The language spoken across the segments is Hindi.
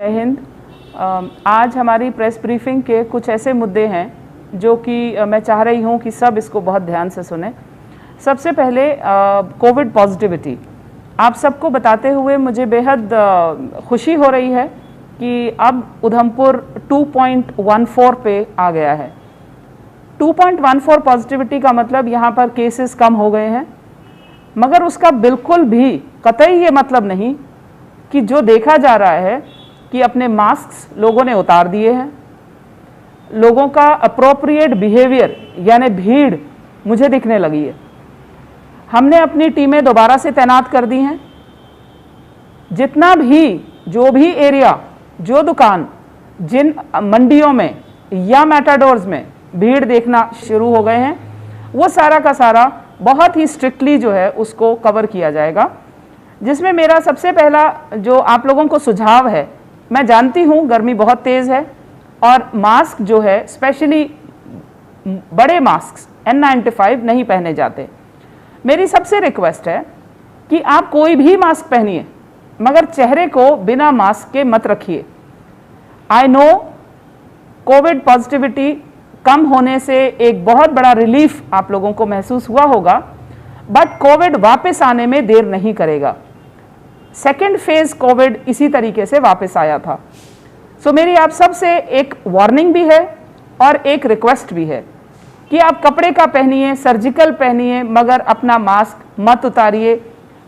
जय हिंद। आज हमारी प्रेस ब्रीफिंग के कुछ ऐसे मुद्दे हैं जो कि मैं चाह रही हूं कि सब इसको बहुत ध्यान से सुने। सबसे पहले कोविड पॉजिटिविटी आप सबको बताते हुए मुझे बेहद खुशी हो रही है कि अब उधमपुर 2.14 पे आ गया है। 2.14 पॉजिटिविटी का मतलब यहाँ पर केसेस कम हो गए हैं, मगर उसका बिल्कुल भी कतई ये मतलब नहीं कि जो देखा जा रहा है कि अपने मास्क लोगों ने उतार दिए हैं, लोगों का अप्रोप्रिएट बिहेवियर यानी भीड़ मुझे दिखने लगी है। हमने अपनी टीमें दोबारा से तैनात कर दी हैं। जितना भी जो भी एरिया, जो दुकान, जिन मंडियों में या मैटाडोर्स में भीड़ देखना शुरू हो गए हैं, वो सारा का सारा बहुत ही स्ट्रिक्टली जो है उसको कवर किया जाएगा। जिसमें मेरा सबसे पहला जो आप लोगों को सुझाव है, मैं जानती हूँ गर्मी बहुत तेज़ है और मास्क जो है स्पेशली बड़े मास्क N95 नहीं पहने जाते। मेरी सबसे रिक्वेस्ट है कि आप कोई भी मास्क पहनिए, मगर चेहरे को बिना मास्क के मत रखिए। आई नो कोविड पॉजिटिविटी कम होने से एक बहुत बड़ा रिलीफ आप लोगों को महसूस हुआ होगा, बट कोविड वापस आने में देर नहीं करेगा। सेकेंड फेज कोविड इसी तरीके से वापस आया था। सो मेरी आप सब से एक वार्निंग भी है और एक रिक्वेस्ट भी है कि आप कपड़े का पहनिए, सर्जिकल पहनिए, मगर अपना मास्क मत उतारिए।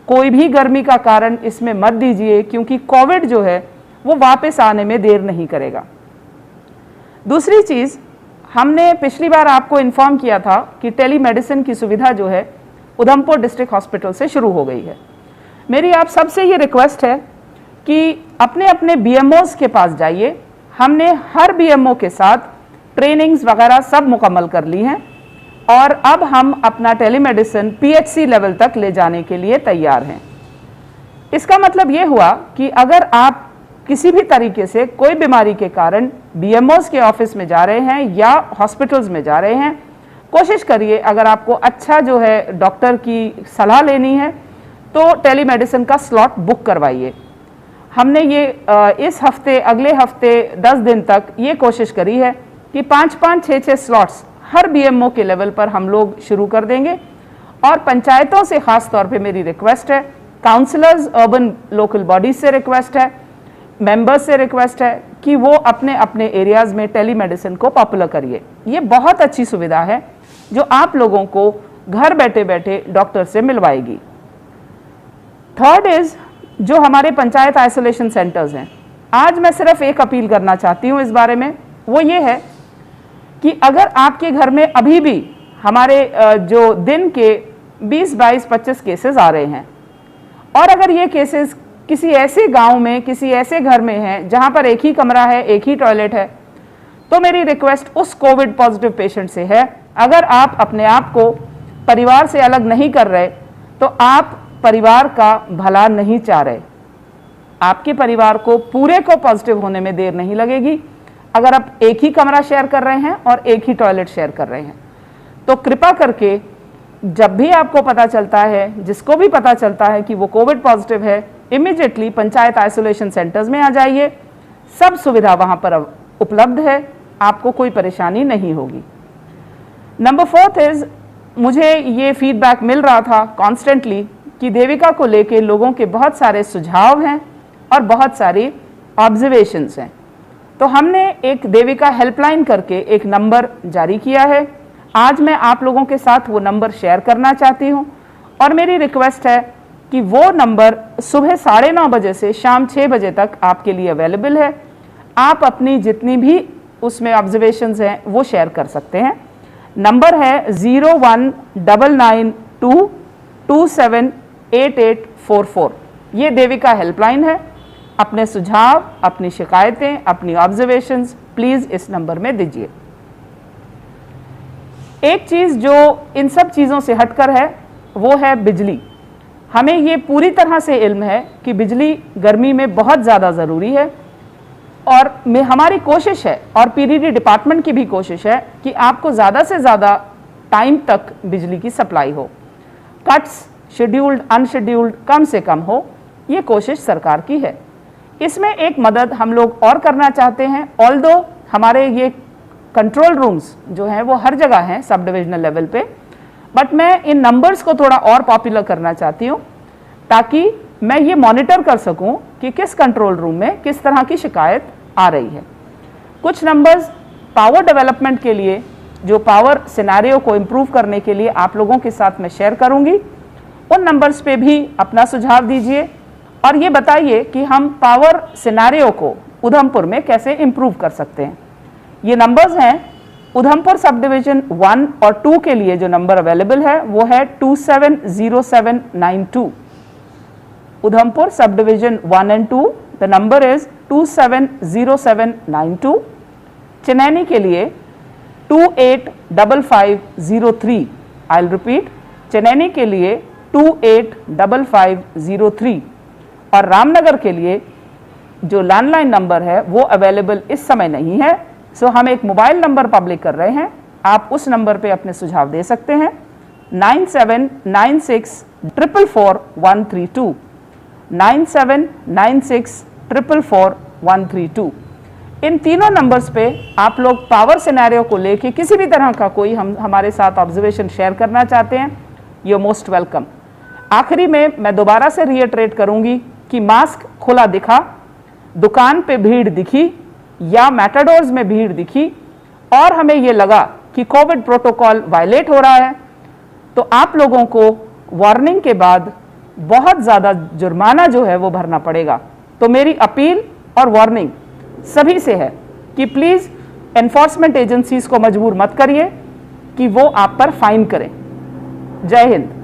कोई भी गर्मी का कारण इसमें मत दीजिए, क्योंकि कोविड जो है वो वापस आने में देर नहीं करेगा। दूसरी चीज़, हमने पिछली बार आपको इन्फॉर्म किया था कि टेलीमेडिसिन की सुविधा जो है उधमपुर डिस्ट्रिक्ट हॉस्पिटल से शुरू हो गई है। मेरी आप सबसे ये रिक्वेस्ट है कि अपने अपने BMOs के पास जाइए। हमने हर BMO के साथ ट्रेनिंग्स वगैरह सब मुकम्मल कर ली हैं और अब हम अपना टेलीमेडिसिन PHC लेवल तक ले जाने के लिए तैयार हैं। इसका मतलब ये हुआ कि अगर आप किसी भी तरीके से कोई बीमारी के कारण BMOs के ऑफिस में जा रहे हैं या हॉस्पिटल्स में जा रहे हैं, कोशिश करिए अगर आपको अच्छा जो है डॉक्टर की सलाह लेनी है तो टेलीमेडिसिन का स्लॉट बुक करवाइए। हमने ये इस हफ्ते, अगले हफ्ते 10 दिन तक ये कोशिश करी है कि 5-5, 6-6 स्लॉट्स हर BMO के लेवल पर हम लोग शुरू कर देंगे। और पंचायतों से ख़ास तौर पे मेरी रिक्वेस्ट है, काउंसलर्स, अर्बन लोकल बॉडीज से रिक्वेस्ट है, मेंबर्स से रिक्वेस्ट है कि वो अपने अपने एरियाज़ में टेलीमेडिसिन को पॉपुलर करिए। ये बहुत अच्छी सुविधा है जो आप लोगों को घर बैठे बैठे डॉक्टर से मिलवाएगी। थर्ड इज़ जो हमारे पंचायत आइसोलेशन सेंटर्स हैं। आज मैं सिर्फ एक अपील करना चाहती हूँ इस बारे में, वो ये है कि अगर आपके घर में अभी भी हमारे जो दिन के 20, 22, 25 केसेस आ रहे हैं और अगर ये केसेस किसी ऐसे गांव में, किसी ऐसे घर में हैं जहां पर एक ही कमरा है, एक ही टॉयलेट है, तो मेरी रिक्वेस्ट उस कोविड पॉजिटिव पेशेंट से है, अगर आप अपने आप को परिवार से अलग नहीं कर रहे तो आप परिवार का भला नहीं चाह रहे। आपके परिवार को पूरे को पॉजिटिव होने में देर नहीं लगेगी अगर आप एक ही कमरा शेयर कर रहे हैं और एक ही टॉयलेट शेयर कर रहे हैं। तो कृपा करके जब भी आपको पता चलता है, जिसको भी पता चलता है कि वो कोविड पॉजिटिव है, इमीडिएटली पंचायत आइसोलेशन सेंटर्स में आ जाइए। सब सुविधा वहाँ पर उपलब्ध है, आपको कोई परेशानी नहीं होगी। नंबर 4 इज़, मुझे ये फीडबैक मिल रहा था कॉन्स्टेंटली कि देविका को लेके लोगों के बहुत सारे सुझाव हैं और बहुत सारी ऑब्जर्वेशंस हैं। तो हमने एक देविका हेल्पलाइन करके एक नंबर जारी किया है। आज मैं आप लोगों के साथ वो नंबर शेयर करना चाहती हूँ और मेरी रिक्वेस्ट है कि वो नंबर सुबह 9:30 बजे से शाम 6 बजे तक आपके लिए अवेलेबल है। आप अपनी जितनी भी उसमें ऑब्जर्वेशंस हैं वो शेयर कर सकते हैं। नंबर है 019922788844। ये देविका हेल्पलाइन है। अपने सुझाव, अपनी शिकायतें, अपनी ऑब्जर्वेशंस प्लीज़ इस नंबर में दीजिए। एक चीज़ जो इन सब चीज़ों से हटकर है वो है बिजली। हमें ये पूरी तरह से इल्म है कि बिजली गर्मी में बहुत ज़्यादा ज़रूरी है और हमारी कोशिश है और PDD डिपार्टमेंट की भी कोशिश है कि आपको ज़्यादा से ज़्यादा टाइम तक बिजली की सप्लाई हो। कट्स शेड्यूल्ड, अनशेड्यूल्ड कम से कम हो, ये कोशिश सरकार की है। इसमें एक मदद हम लोग और करना चाहते हैं, ऑल्दो हमारे ये कंट्रोल रूम्स जो हैं वो हर जगह हैं सब डिविजनल लेवल पे, बट मैं इन नंबर्स को थोड़ा और पॉपुलर करना चाहती हूँ ताकि मैं ये मॉनिटर कर सकूं कि किस कंट्रोल रूम में किस तरह की शिकायत आ रही है। कुछ नंबर्स पावर डेवलपमेंट के लिए, जो पावर सिनेरियो को इम्प्रूव करने के लिए आप लोगों के साथ मैं शेयर करूंगी, उन नंबर्स पे भी अपना सुझाव दीजिए और ये बताइए कि हम पावर सिनेरियो को उधमपुर में कैसे इम्प्रूव कर सकते हैं। ये नंबर्स हैं उधमपुर सब डिवीजन 1 और 2 के लिए जो नंबर अवेलेबल है वो है 270792। Udhampur sub division 1 and 2, the number is 270792। Chenani के लिए 285503। आई विल रिपीट, चनैनी के लिए 285503। और रामनगर के लिए जो लैंडलाइन नंबर है वो अवेलेबल इस समय नहीं है, सो हम एक मोबाइल नंबर पब्लिक कर रहे हैं, आप उस नंबर पे अपने सुझाव दे सकते हैं 9796444132, 9796444132। इन तीनों नंबर्स पे आप लोग पावर सिनेरियो को लेके किसी भी तरह का कोई हमारे साथ ऑब्जर्वेशन शेयर करना चाहते हैं, यू मोस्ट वेलकम। आखिरी में मैं दोबारा से रिएटरेट करूंगी कि मास्क खुला दिखा, दुकान पे भीड़ दिखी या मैटाडोर्स में भीड़ दिखी और हमें ये लगा कि कोविड प्रोटोकॉल वायलेट हो रहा है, तो आप लोगों को वार्निंग के बाद बहुत ज़्यादा जुर्माना जो है वो भरना पड़ेगा। तो मेरी अपील और वार्निंग सभी से है कि प्लीज़ एनफोर्समेंट एजेंसीज को मजबूर मत करिए कि वो आप पर फाइन करें। जय हिंद।